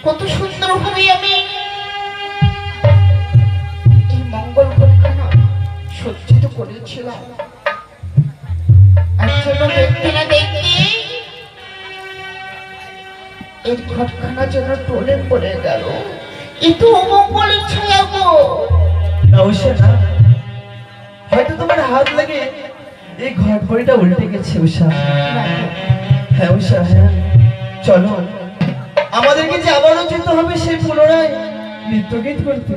কত সুন্দর ভাবে আমি এই মঙ্গল ঘটনা সজ্জিত করেছিলাম। দেখতে না দেখতে এই ঘটনা যেন টলে পড়ে গেল। এ তো অমঙ্গলের ছায়া গো। হয়তো তোমার হাত লাগে এই ঘর ঘড়িটা উল্টে গেছে উষা। হ্যাঁ উষা, হ্যাঁ চলো আমাদেরকে যে আবারও যেতে হবে সেই পুনরায় নৃত্য গীত করতে।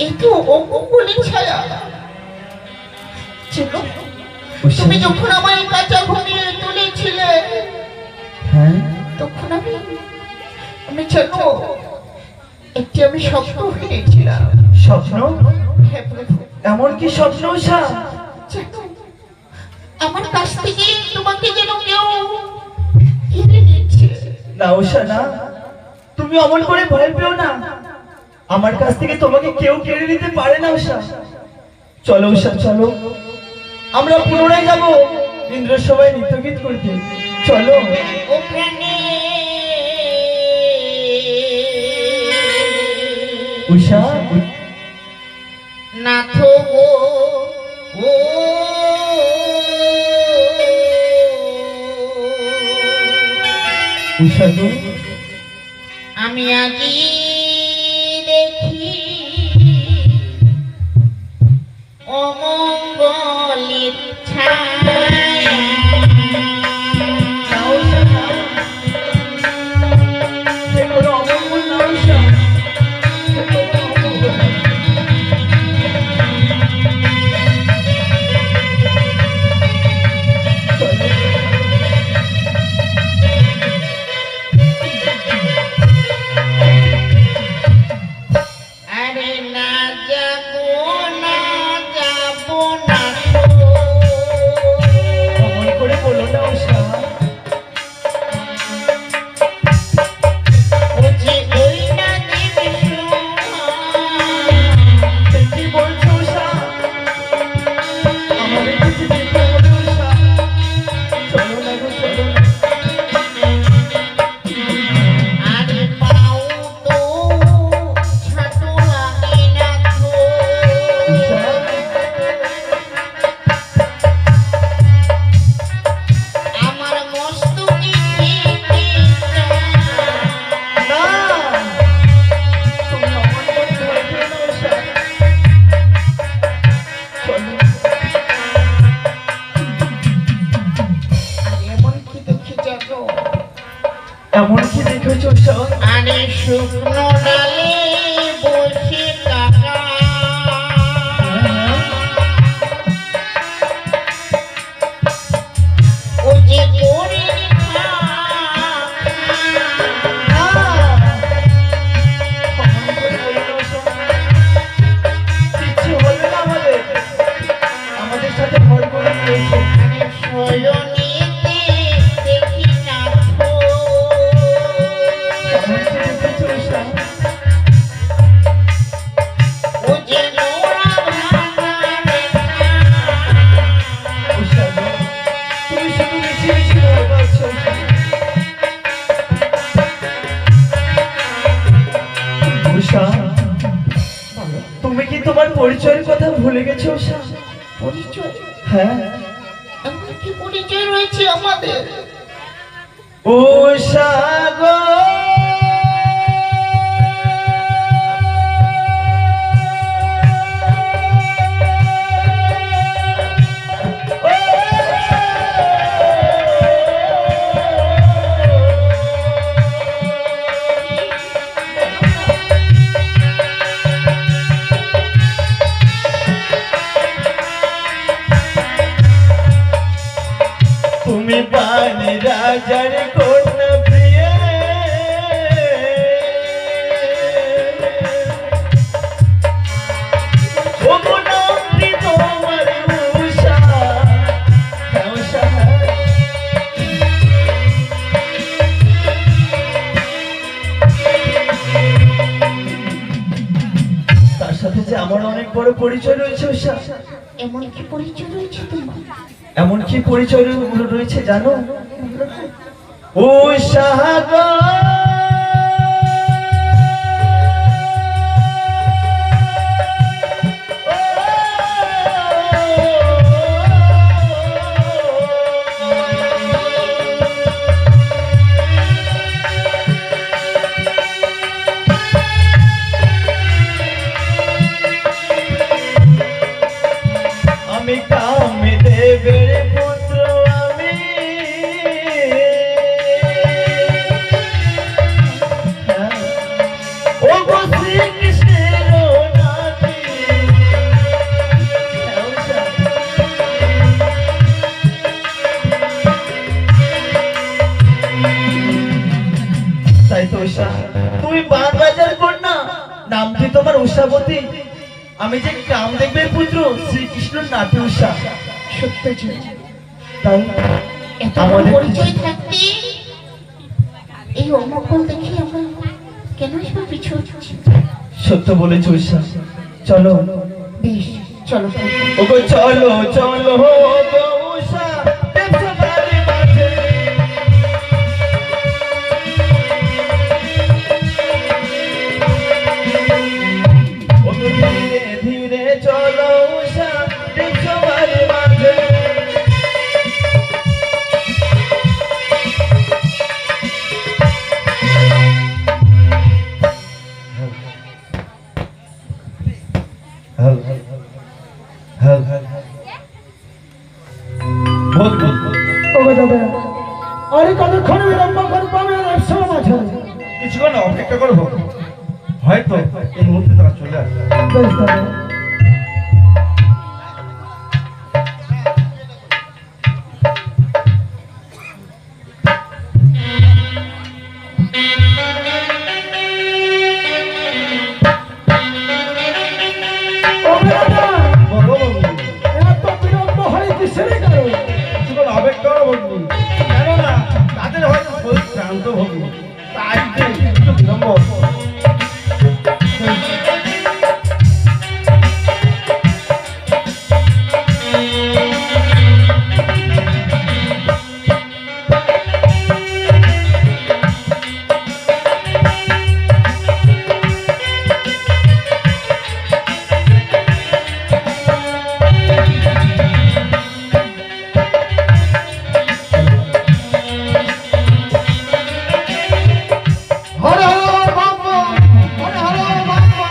এই তো অমঙ্গলের ছায়া। তুমি যখন আমার কাঁচা ঘুমিয়ে তুলেছিলে, হ্যাঁ তখন আমি জানো একটি আমি স্বপ্ন পেয়েছিলাম। স্বপ্ন? এমন কি স্বপ্ন উষা? আমার কাছ থেকে তোমাকে যেন কেউ কেড়ে নিচ্ছে। না উষা না, তুমি অমন করে ভয় পেও না। আমার কাছ থেকে তোমাকে কেউ কেড়ে নিতে পারে না উষা। চলো উষা চলো, আমরা পুনরায় যাব ইন্দ্র সভায় নৃত্য গীত করতে। চলো উষা। নাথ গো ও উষা গো, আমি আজি দেখি অমঙ্গলের ছায়া। এমন কি দেখেছো? আরে শুকনো ডালে বসে কাকা ও যে করে কিচ্ছু হবে না, আমাদের সাথে ভর করে নিয়েছে। তুমি কি তোমার পরিচয়ের কথা ভুলে গেছো উষা? পরিচয়? হ্যাঁ, কি পরিচয় রয়েছে আমাদের? উষা গো, তুমি বাণী রাজার কন্যা প্রিয়, তোমার উষা। তার সাথে যে আমার অনেক বড় পরিচয় রয়েছে উষা। এমন কি পরিচয় রয়েছে তোমার? এমন কি পরিচয় রয়েছে জানো? উষা গো আমি কামদেবের পুত্র আমি ও গো শ্রীকৃষ্ণের নাতি তাই তো উষা তুমি বান বাজার কর না নাম কি তোমার উষাবতী আমি যে কামদেবের পুত্র শ্রীকৃষ্ণের নাতি উষা সত্যজি তাই এত আমাদের পরিচয় থাকতে এই অমঙ্গল দেখে আমরা কেন এসব পিছু হচ্ছি? সত্য বলেছ উষা চলো বেশ চলো ওগো চলো চলো গো উষা দেবসভার মাঝে ওগো ধীরে ধীরে চলো উষা দেবসভার মাঝে ওগো দাদা আরে কতক্ষণ বিলম্ব করবো আমি একশো মাঝে কিছুক্ষণ অপেক্ষা করবো হয়তো এই মুহূর্তে তারা চলে আসবে বেশ দাদা ওগো দাদা বলো বন্ধু এত বিলম্ব হয় কিসের কারণ কিছুক্ষণ অপেক্ষা করো বন্ধু কেননা তাদের হয়তো শরীর ক্লান্ত হবে তাই একটু বিলম্ব হর হর বাবা হর হর বাবা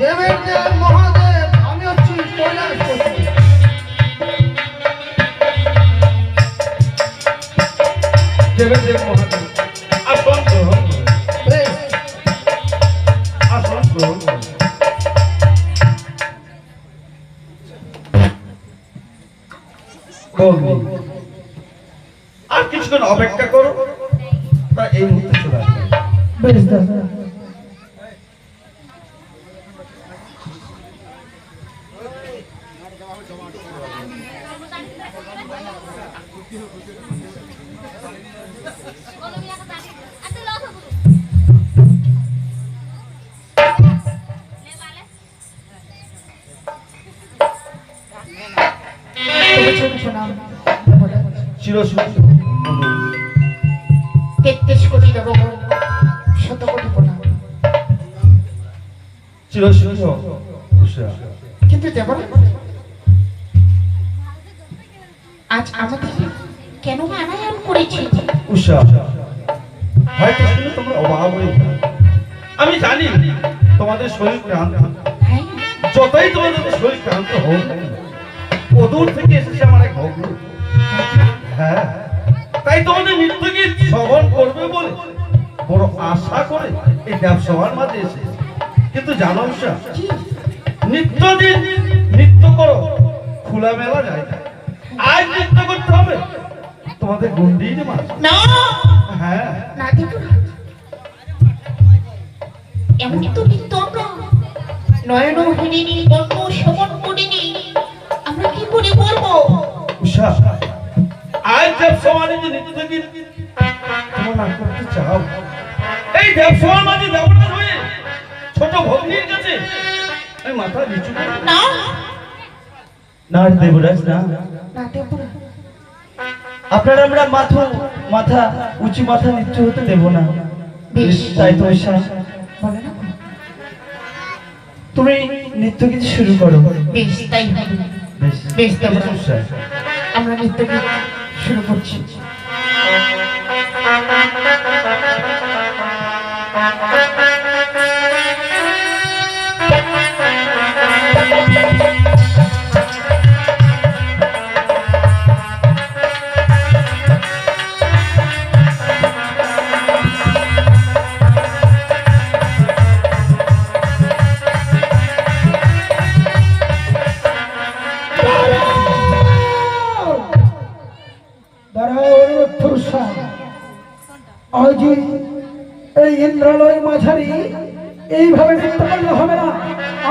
দেবের দেব মহাদেব আমি হচ্ছি কৈলাসপতি দেবের দেব মহাদেব আসন গ্রহণ করুন। বেশ আসন গ্রহণ করুন। বন্ধু, আর কিছুক্ষণ অপেক্ষা করো তা এই মুহূর্তে চলে আসবে বেশ দাদা তবে ছোট প্রণাম চিরসুখ 33 কোটি দেবগণ শত কোটি প্রণাম চিরসুখ উষা কিন্তু দেবরা আজ আমাদের কেন আনায়ন করেছে? উষা হয়তো শুনে তোমরা অবাক হয়ে যাবে। আমি জানি তোমাদের শরীর ক্লান্ত হ্যাঁ যতই তোমাদের শরীর ক্লান্ত হোক অদূর থেকে এসেছে আমার এক ভগ্ন হ্যাঁ তাই তোমাদের নৃত্যগীত শ্রবণ করবে বলে বড় আশা করে এই ব্যবসার মাঝে এসে কিন্তু জানো উষা কি নিত্যদিন নৃত্য করো খোলামেলা যায় না। আজ নৃত্য করতে হবে তোমাদের গন্ডির মাঝে না হ্যাঁ না দেখো এমন তো কিন্তু আমরা নয়ন হরিণী বর্ণ শমন করিনি আমরা কি করে বলবো? উষা আজ দেবসমানে যে নৃত্যগীত তোমরা করতে চাও এই দেবসমার মাঝে দেবতার হয়ে ছোট ভগ্নির কাছে আমি মাথা নিচু করে না না দেবরাজ না না দেবরা আপনারা আমরা মাথা উঁচু মাথা নিচু হতে দেব না। বেশ তাই তো ঈশা, বলো না তুমি নৃত্য গীত শুরু করো। বেশ তাই হবে। বেশ বেশ দেবো বেশ উষা। আমরা নৃত্য গীত শুরু করছি। আজ এই ইন্দ্রালয় মাঝারি এইভাবে নৃত্য করলে হবে না।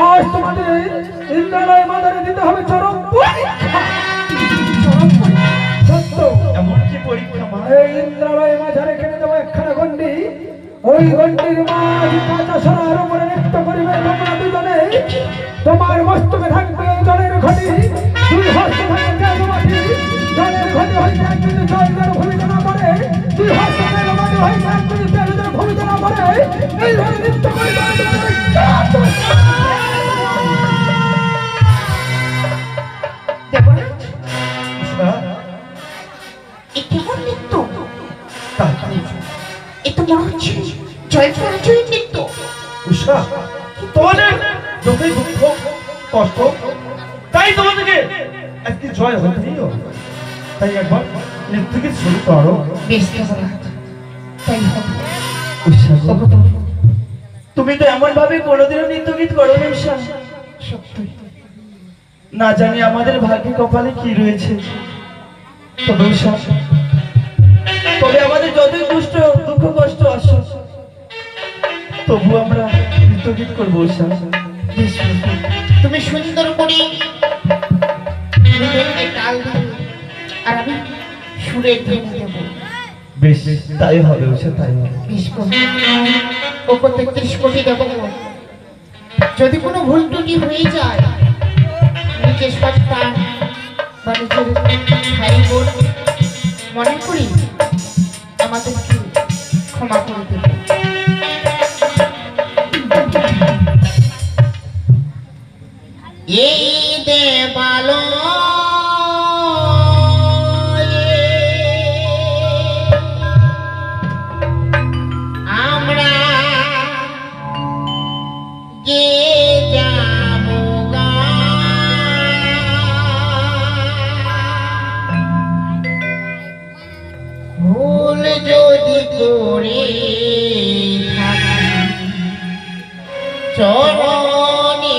আজ তোমাদের ইন্দ্রালয় মাঝারি দিতে হবে চরম পরীক্ষা। সত্য, এমন কি পরীক্ষা মা? এই ইন্দ্রালয় মাঝারে কেটে দেবো একখানা গন্ডি। ওই গন্ডির মাঝ কাঁচা সরার উপরে নৃত্য করিবে তোমরা দুজনে। তোমার মস্তকে থাকবে জলের ঘটি, দুই হস্ত থাকবে তেল মাটি। জলের ঘটি হইতে এক যদি জলের ভূমিকা না করে, দুই হস্ত তেল মাটি হইতে এক যদি তেলের ভূমিকা না করে, এইভাবে নৃত্য করিবে দেবরাজ, উষা, এ কেমন নৃত্য? তা কি? এ তো মনে হচ্ছে জয় পরাজয় নৃত্য। উষা, তোমাদের যতই দুঃখ কষ্ট, তাই তোমাদেরকে একটি জয় হতেই হবে। তাই একবার নৃত্য গীত শুরু করো। বেশ দেবরাজ, তাই হবে। ঈশা গো, তবু তো তুমি তো এমন ভাবে কোনোদিনও নৃত্য গীত করো না ঈশা। সত্যি না জানি আমাদের ভাগ্যে কপালে কি রয়েছে। তবে ঈশা, তবে আমাদের যতই দুষ্ট দুঃখ কষ্ট আসে, তবু আমরা নৃত্য গীত করবো ঈশা। বেশ বেশ। তুমি সুন্দর করে হৃদয়কে তাল দিবে আর আমি সুরের ধ্বনি দেব। বেশ তাই হবে ঈশা, তাই হবে। বেশ ওপর ৩৩ কোটি দেব। যদি কোনো ভুল ত্রুটি হয়ে যায়, নিজের সন্তান বা নিজের ভাই বোন মনে করি আমাদেরকে ক্ষমা করে দেবে। এই দেবালয়ে আমরা গে যাবো গা। ভুল যদি করে থাকি চরণে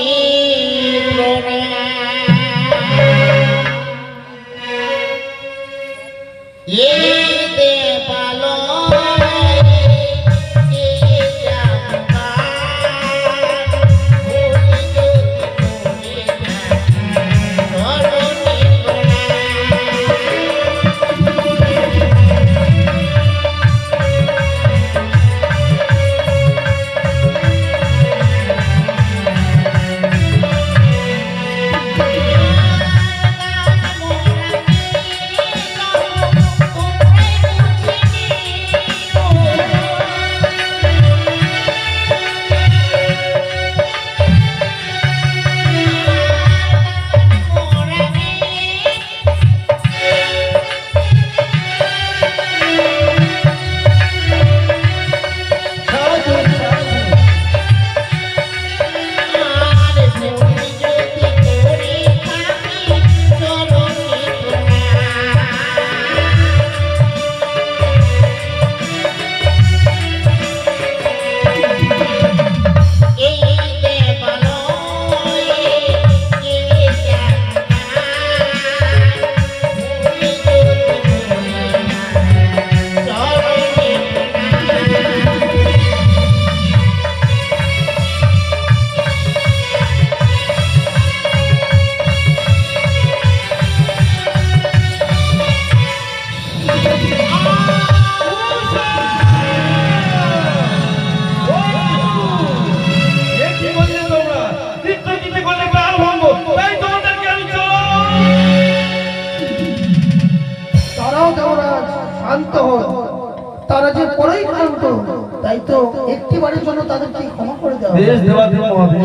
তাদেরকে ক্ষমা করে দেওয়া দেশ দেওয়া দেব মহাদেব,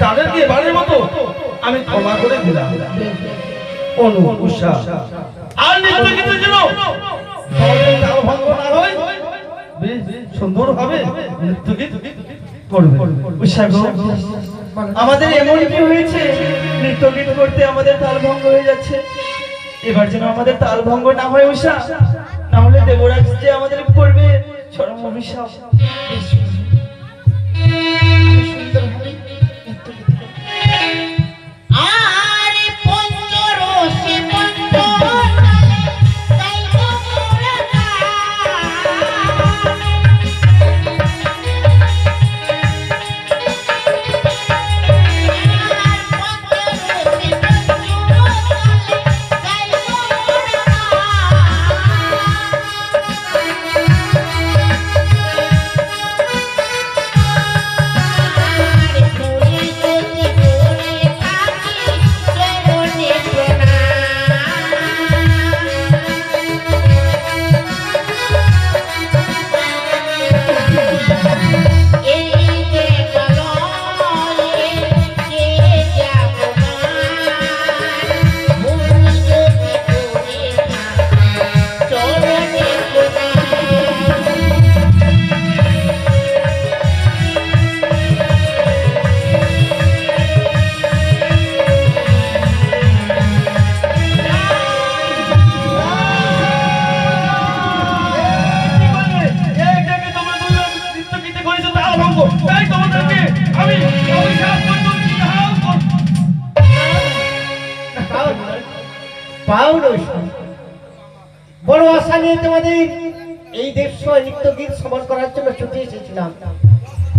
তাদেরকে এবারের মতো আমি ক্ষমা করে দিলাম। অনু উষা আর নিত্য কিন্তু যেন তোমাদের তাল ভঙ্গ না হয়, বেশ সুন্দর ভাবে নৃত্য গীত করবে। উষা গো, আমাদের এমন কি হয়েছে নৃত্য গীত করতে আমাদের তাল ভঙ্গ হয়ে যাচ্ছে? এবার যেন আমাদের তাল ভঙ্গ না হয় উষা, না হলে দেবরাজ যে আমাদের করবে চরম অভিশাপ। সুন্দরভাবে নৃত্য গীত করব। আরে পঞ্চরসে পঞ্চতলে গাইব মোরা গান। বড় আশা নিয়ে তোমাদের এই দেশ নৃত্য গীত শ্রবণ করার জন্য ছুটে এসেছিলাম,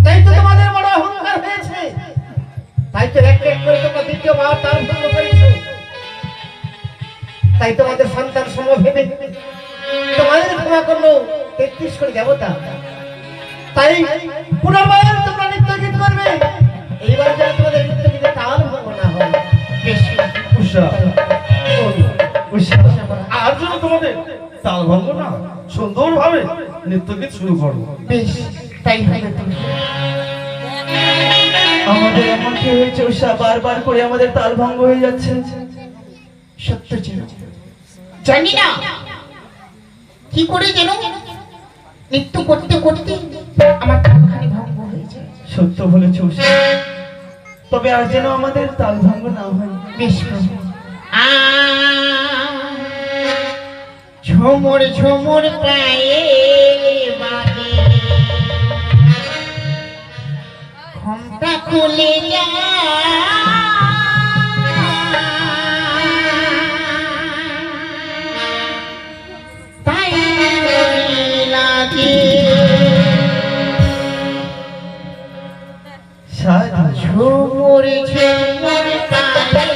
তাই তো তোমাদের বড় অহংকার হয়েছে, তাই তো এক এক করে তোমরা দ্বিতীয়বার তাল ভঙ্গ করেছো। তাই তোমাদের সন্তান সম ভেবে তোমাদের ক্ষমা করলো 33 কোটি দেবতা। তাই পুনর্বার তোমরা নৃত্য গীত করবে, এইবার যেন তোমাদের নৃত্য গীতে তাল ভঙ্গ না হয়। বেশ উষা উষা, আর যেন তোমাদের তাল ভঙ্গ না, সুন্দর ভাবে নৃত্য গীত শুরু করবো। বেশ তাই হবে। তুমি আমাদের এমন কি হয়েছে উষা, বারবার করে আমাদের তাল ভঙ্গ হয়ে যাচ্ছে? সত্য যেন জানি না কি করে যেন নৃত্য করতে করতে আমার তালখানি ভঙ্গ হয়ে যায়। সত্য বলেছ উষা, তবে আর যেন আমাদের তাল ভঙ্গ না হয়। বেশ প্রভু। ঝুমুর ঝুমুর প্রায়ে বাজে, ঘুমটা খুলে তাই লাগে সাধু ঝুমুর ঝুমুর প্রায়ে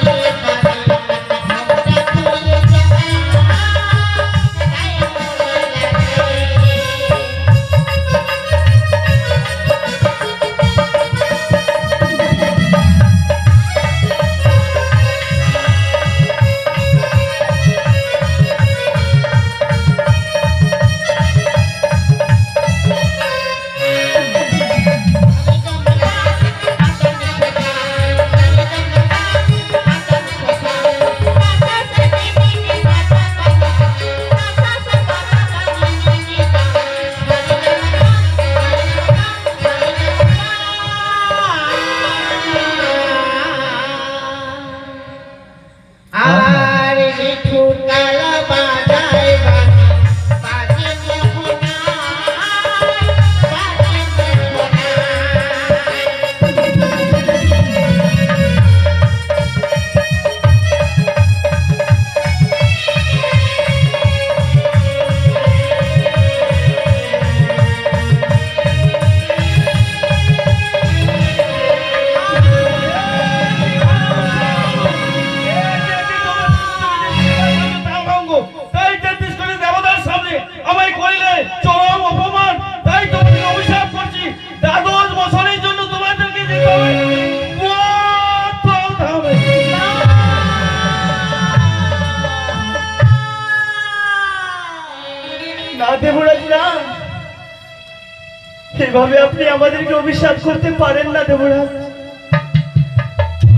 এইভাবে আপনি আমাদেরকে অভিশাপ করতে পারেন না দেবরাজ,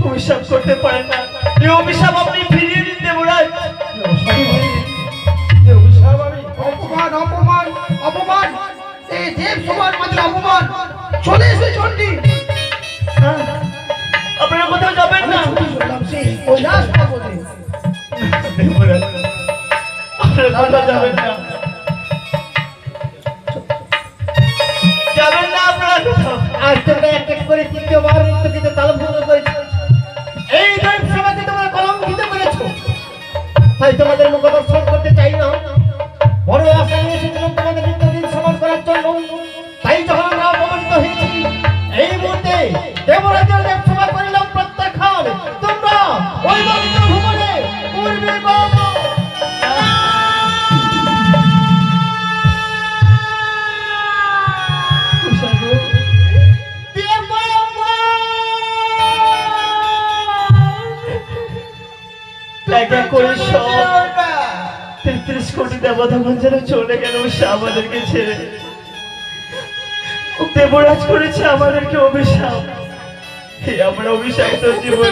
অভিশাপ করতে পারেন না। এই অভিশাপ আপনি ফিরিয়ে দিন দেবরাজ। যে অভিশাপ আমি অপমান অপমান অপমান, এই দেব সবার মাঝে অপমান। চলে এসে চন্ডী, হ্যাঁ, আপনারা কোথাও যাবেন না শুনলাম সেই কৈলাস পর্বতে। দেবরাজ, আপনারা কোথাও যাবেন না, যাবেন না আপনারা কোথাও। আজ তোমরা এক এক করে তৃতীয়বার নৃত্যগীতে তালভঙ্গ করেছো, এই দেব সভাকে তোমরা কলঙ্কিত করেছো। তাই তোমাদের মুখ দর্শন করতে চাই না। বড় আশা নিয়ে এসেছিলাম তোমাদের নৃত্যগীত সমান করার জন্য। তাই যখন আমরা অপমানিত হয়েছি, এই মুহূর্তে দেবরাজের দেব সভা করিলাম প্রত্যাখ্যান। তোমরা ওই পবিত্র ভুবনে পূর্বে বাবা এক এক করে সব 33 কোটি দেবতাগণ যেন চলে গেল আমাদেরকে ছেড়ে। দেবরাজ করেছে আমাদেরকে অভিশাপ, আমরা অভিশাপিত জীবন।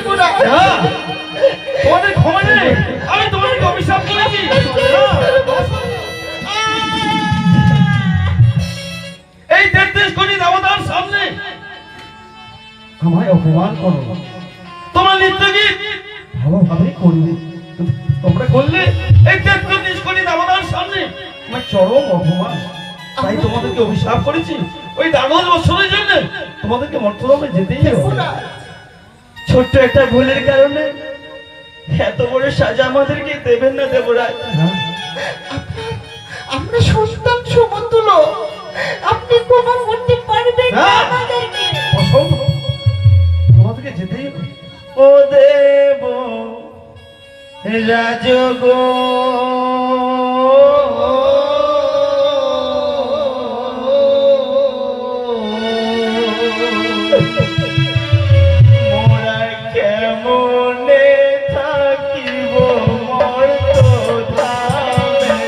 হ্যাঁ, তোমাদের ক্ষমা নেই, আমি তোমাদেরকে অভিশাপ করেছি। এই 33 কোটি দেবতার সামনে আমায় অপমান করো। তোমার নৃত্যগীত ভালোভাবেই করবে, তোমরা করলে এই 33 কোটি দেবতার সামনে আমার চরম অপমান। তাই তোমাদেরকে অভিশাপ করেছি, ওই 12 বছরের জন্য তোমাদেরকে মর্তলোকে যেতেই হবে। ছোট্ট একটা ভুলের কারণে এত বড় সাজা আমাদেরকে দেবেন না দেবরাজ। আমরা সন্তান সমতুল্য, আপনি প্রমাণ করতে পারবেন না হ্যাঁ। আমাদেরকে। অসম্ভব, তোমাদেরকে যেতেই হবে। ও দেব রাজগো মোরা কেমনে থাকিব মর্ত ধামে।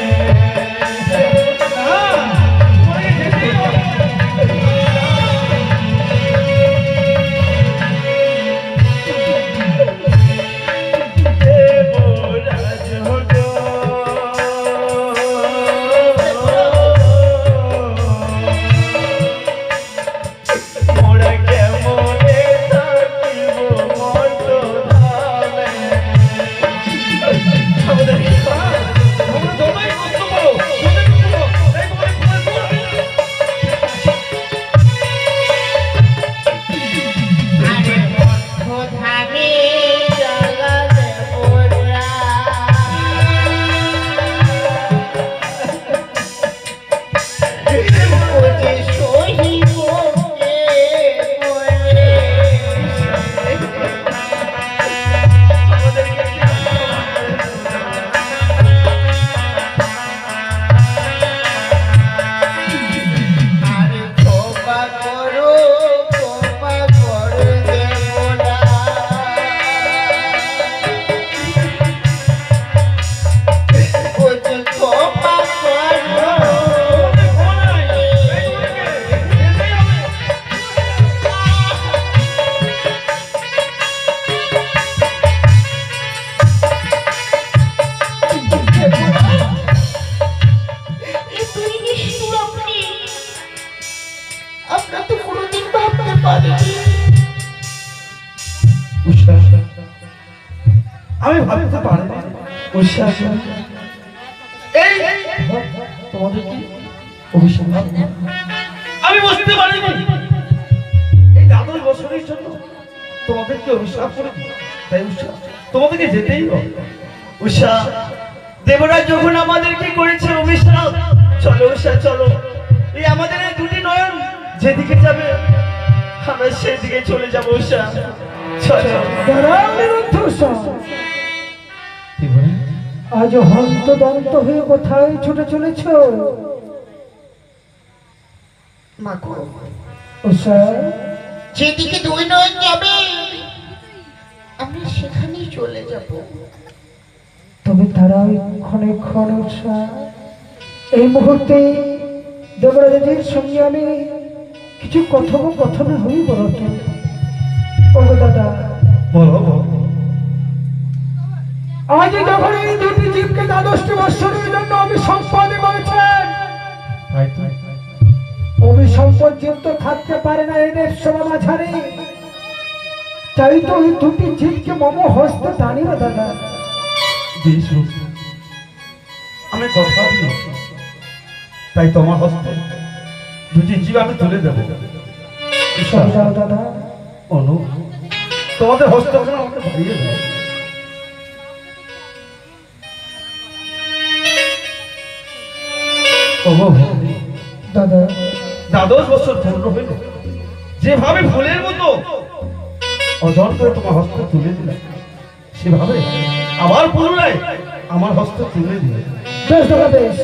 দেবরাজ গো মোরা কেমনে থাকিব মর্ত ধামে। আমাদেরকে তোমরা যতই কষ্ট করো, যতই কষ্ট করো, এই তোমাদের ক্ষমা করবে না। আরে মধ্যধামে জগৎ মোরা, ও যে সহিব কে বলে। আরে ক্ষমা করো দেবরা, ও যে ক্ষমা করো। তোমাদের ক্ষমা নাই, এই তোমাদেরকে যেতেই হবে। এতই নিষ্ঠুর আপনি, আমরা তো কোনোদিন ভাবতে পারিনি। উষা, আমি ভাবতে পারিনি উষা এই তোমাদের কি অভিশাপ। আমি বুঝতে পারিনি এই 12 বছরের জন্য তোমাদেরকে অভিশাপ করে দিই। তাই উষা, তোমাদেরকে যেতেই হবে। উষা, দেবরাজ যখন আমাদেরকে করেছে অভিশাপ, চলো উষা চলো। এই আমাদের এই দুটি নয়ন যেদিকে যাবে আমরা সেদিকে চলে যাবো উষা, চলো। দাঁড়াও নিরুদ্ধ, আজ হন্তদন্ত হয়ে কোথায় ছুটে চলেছ? মাগো, উষা, যেদিকে দুই নয়ন যাবে আমরা সেখানেই চলে যাব। তবে দাঁড়াও ক্ষণে উষা, এই মুহূর্তে দেবরাজের সঙ্গে আমি কিছু কথোপকথন হই বলো তো। ও গো দাদা, বলো বলো। আজ যখন এই দুটি জীবকে দ্বাদশটি বৎসরের জন্য অভিসম্পাদ করেছেন, তাই তো। অভিসম্পদ জীব তো থাকতে পারে না এই দেব সভা মাঝারে। তাই তো এই দুটি জীবকে মম হস্তে টানিও দাদা। বেশ হোক। আমি কথা দিই, তাই তোমার হস্তে দুটি জীব আমি তুলে দেবো। চলে যাও দাদা। অনু, তোমাদের হস্তক্ষণ আমাকে ভাইয়ে দেয়। দাদা, দ্বাদশ বছর পূর্ণ হইল, যেভাবে ফুলের মতো অজন করে তোমার হস্ত তুলে দিলে, সেভাবে আবার পুনরায় আমার হস্ত তুলে দিলে। বেশ দাদা বেশ।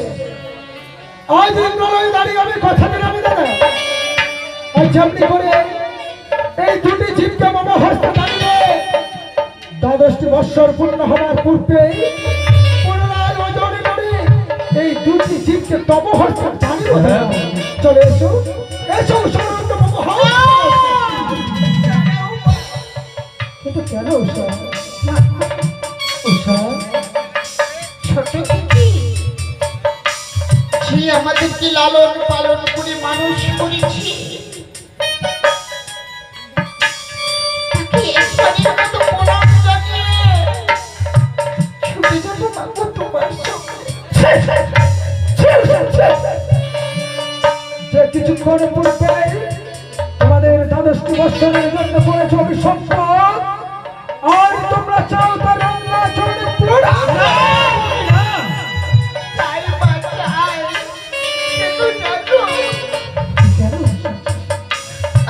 আজ ইন্দ্রলয়ে দাঁড়িয়ে আমি কথা দিলাম দাদা, আজ যেমনি করে এই দুটি জীবকে মম হস্তে টানিলে দ্বাদশটি বৎসর পূর্ণ হওয়ার পূর্বেই পুনরায় ওজনে করে এই দুটি জীবকে তব হস্তে টানিব দাদা। চলে এসো, এসো সরন্ত মম হস্তে। কিন্তু কেন উষা? উষা, ছোট থেকে যে আমাদেরকে লালন পালন করে মানুষ করেছি, তাকে একবারের মতো প্রণাম জানিয়ে ছুটে যাবো মাগো তোমার সঙ্গে। যে কিছুক্ষণ পূর্বে তোমাদের দ্বাদশটি বৎসরের জন্য করেছ অভিসম্পদ, আর তোমরা চাও তার অঙ্গাচরণে প্রণাম। তাই বা চাই, কিন্তু জানো, কেন?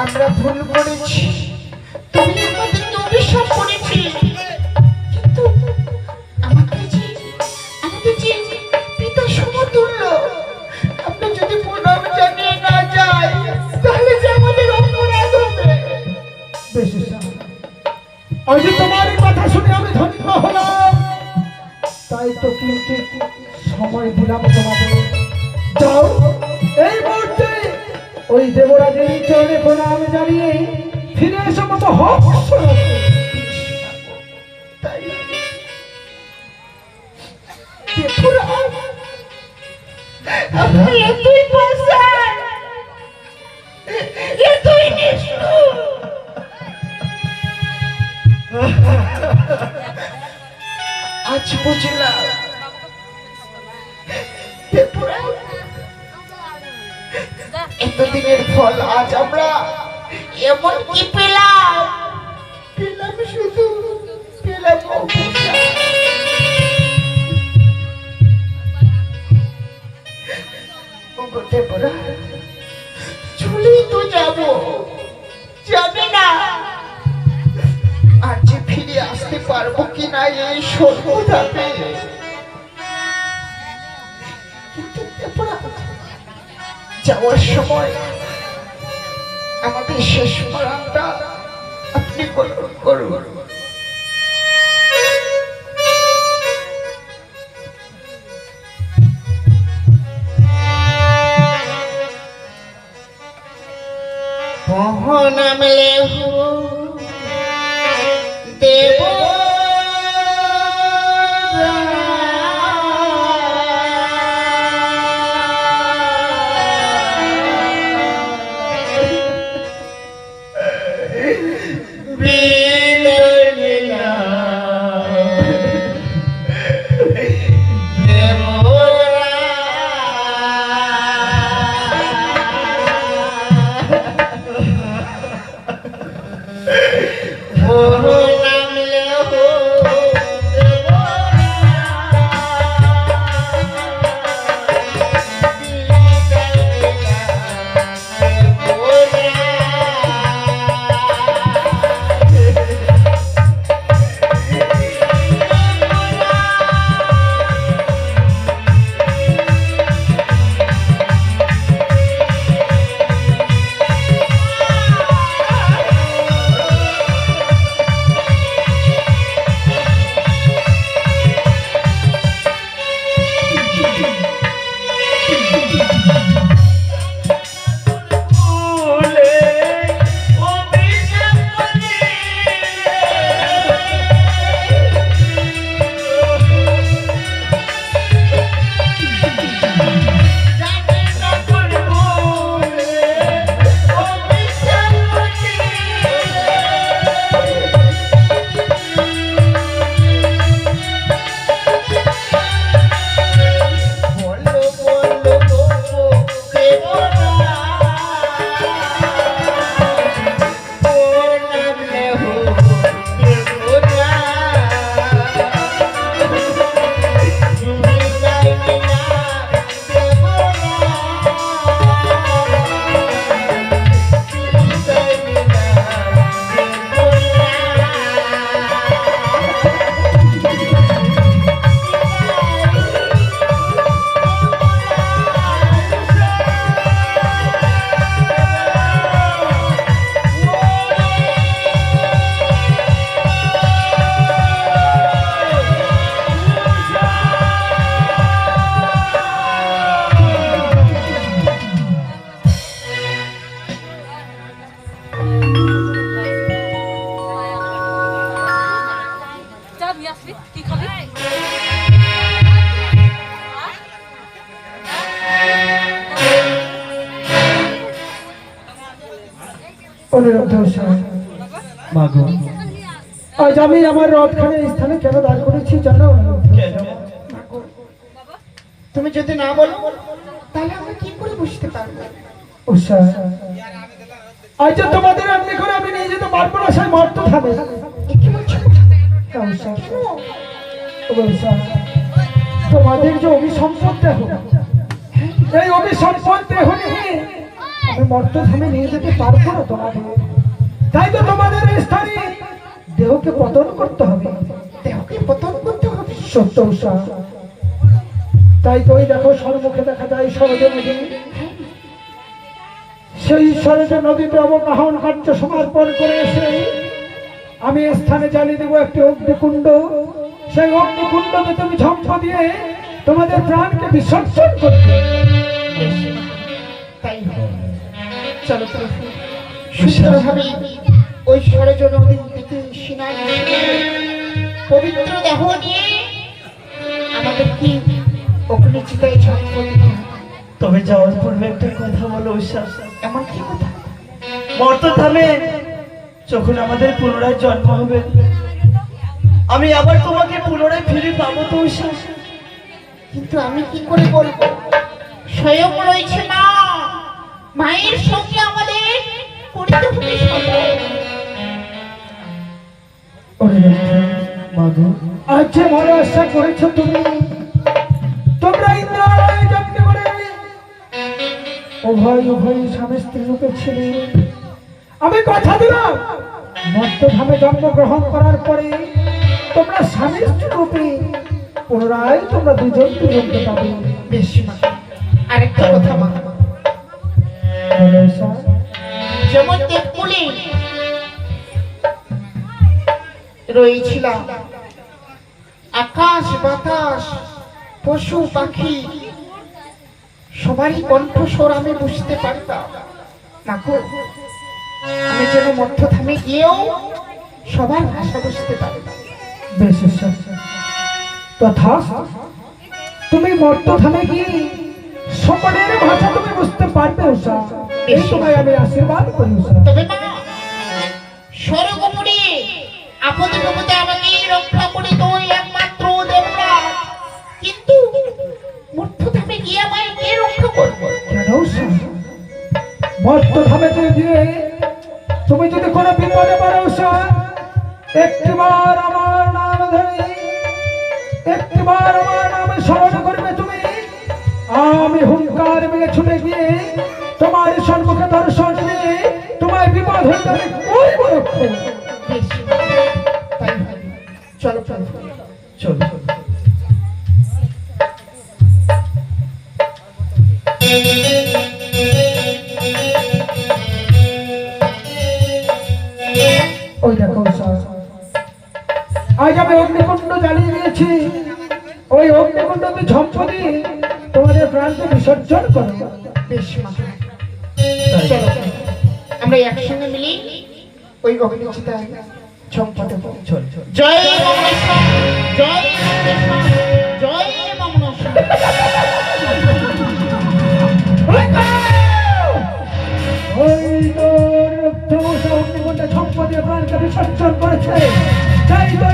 আমরা ভুল করেছি, তুমি আমাদেরকে অভিশাপ করেছি, কিন্তু আমাদের যে পিতা সমতুল্য, আমরা যদি প্রণাম জানিয়ে না যাই, তাহলে যে আমাদের অপরাধ হবে। বেশ উষা, আজ তোমার এই কথা শুনে আমি ধন্য হলাম, তাই তো কিঞ্চিত সময় দিলাম তোমাদের। যাও, এই মুহূর্তে ওই দেবরাজের চরণে প্রণাম জানিয়ে ফিরে এসো মতো হস্ত রাখো। তাই ত্রিপুরা, আপনি এতই পাষাণ, এতই নিষ্ঠুর, আজ বুঝলাম ত্রিপুরা, এতদিনের ফল আজ আমরা এমন কি পেলাম, পেলাম শুধু পেলাম অভিশাপ। ওগো ত্রিপুরা, চলেই তো যাবো, জানি না আর যে ফিরে আসতে পারবো কিনা এই সর্বদাপে। কিন্তু ত্রিপুরা, যাওয়ার সময় আমাদের শেষ স্মরণটা আপনি করুন। নামলে দেব অনিরুদ্ধ উষা, মাগো আজ আমি আমার রথখানে এই স্থানে কেন দাঁড় করেছি জানো? কেন? তুমি যদি না বলো তাহলে আমরা কি করে বুঝতে পারবো? উষা, আজ যে তোমাদের এমনি করে আমি নিয়ে যেতে পারবো না সেই মর্ত থামে। এ কি বলছো? উষা, উষা, তোমাদের যে অভিসম্পদ দেহ, এই অভিসম্পদ দেহ নিয়ে আমি মর্ত থামে নিয়ে যেতে পারবো না তোমাদের। তাই তো তোমাদের এই স্থানে দেহকে পতন করতে হবে। দেহকে পতন করতে হবে। সত্য উষা, তাই তো ওই দেখো সম্মুখে দেখা যায় সরজ নদী। সেই সরজ নদীতে অবগাহন কার্য সমর্পণ করে এসে আমি এই স্থানে জ্বালিয়ে দেবো একটি অগ্নিকুণ্ড। সেই অগ্নিকুণ্ডকে তুমি ঝম্প দিয়ে তোমাদের প্রাণকে বিসর্জন করবে। তাই হবে। চলো প্রভু, সুন্দরভাবে ওই সরজ নদী থেকে সিনাই পবিত্র দেহ নিয়ে আমাদের কি অগ্নিচিতায় ঝম্প দিতে হবে। তবে যাওয়ার পূর্বে একটা কথা বলো উষা। এমন কি কথা? মর্ত থামে যখন আমাদের পুনরায় জন্ম হবে, আমি আবার তোমাকে পুনরায় ফিরে পাবো তো উষা? কিন্তু আমি কি করে বলবো? স্বয়ং রয়েছে মা, মায়ের সঙ্গে আমাদের করতে হবে সব। মাগো, আজ যে বড় আশা করেছো তুমি, তোমরা ইন্দ্রালয়ে যজ্ঞ করে উভয় স্বামী স্ত্রী রূপে ছিলে। আমি কথা দিলাম মর্তধামে জন্মগ্রহণ করার পরে তোমরা স্বামী স্ত্রী রূপে পুনরায় তোমরা দুজন দুজনকে পাবে। বেশ মা, আরেকটা কথা মা, বলো ঈশা। যেমন দেবকুলে রয়েছিলাম, আকাশ বাতাস পশু পাখি সবারই কণ্ঠস্বর আমি বুঝতে পারতাম। মাগো, আমি যেন মধ্যধামে গিয়েও সবার ভাষা বুঝতে পারতাম। বেশ ঈশা, তথা তুমি মর্তধামে গিয়ে সকলের ভাষা তুমি বুঝতে পারবে উষা। এই সময় আমি আশীর্বাদ করি উষা। তবে মা, স্বর্গপুরে আপদে বিপদে আমাকে রক্ষা করে তুই একমাত্র দেবরাজ, কিন্তু মধ্যধামে গিয়ে আমায় কে রক্ষা করবে? কেন উষা? মর্তধামে গিয়ে তুমি যদি কোনো বিপদে পড়ো উষা, একটিবার আমার নাম ধরে, একটিবার আমার নামে স্মরণ করবে তুমি, আমি হুঙ্কার মেয়ে ছুটে গিয়ে তোমার সম্মুখে দর্শন দিয়ে তোমার বিপদ হয়ে যাবে। করব রক্ষা। বেশ, তাই হবে। চলো চলো। চলো ওই দেখো উষা, আজ আমি অগ্নিকুণ্ড জ্বালিয়ে দিয়েছি। ওই অগ্নিকুণ্ডকে ঝম্প দিয়ে তোমাদের প্রাণকে বিসর্জন করো। বেশ মা, চলো আমরা একসঙ্গে মিলে ওই অগ্নিচিতায় ঝম্প দেবো। চল চল। জয় মমনেশ্বর, জয় মমনেশ্বর, জয় মমনেশ্বর। ওই তোর অগ্নিকুণ্ডে ঝম্প দিয়ে প্রাণকে বিসর্জন করেছে। তাই তো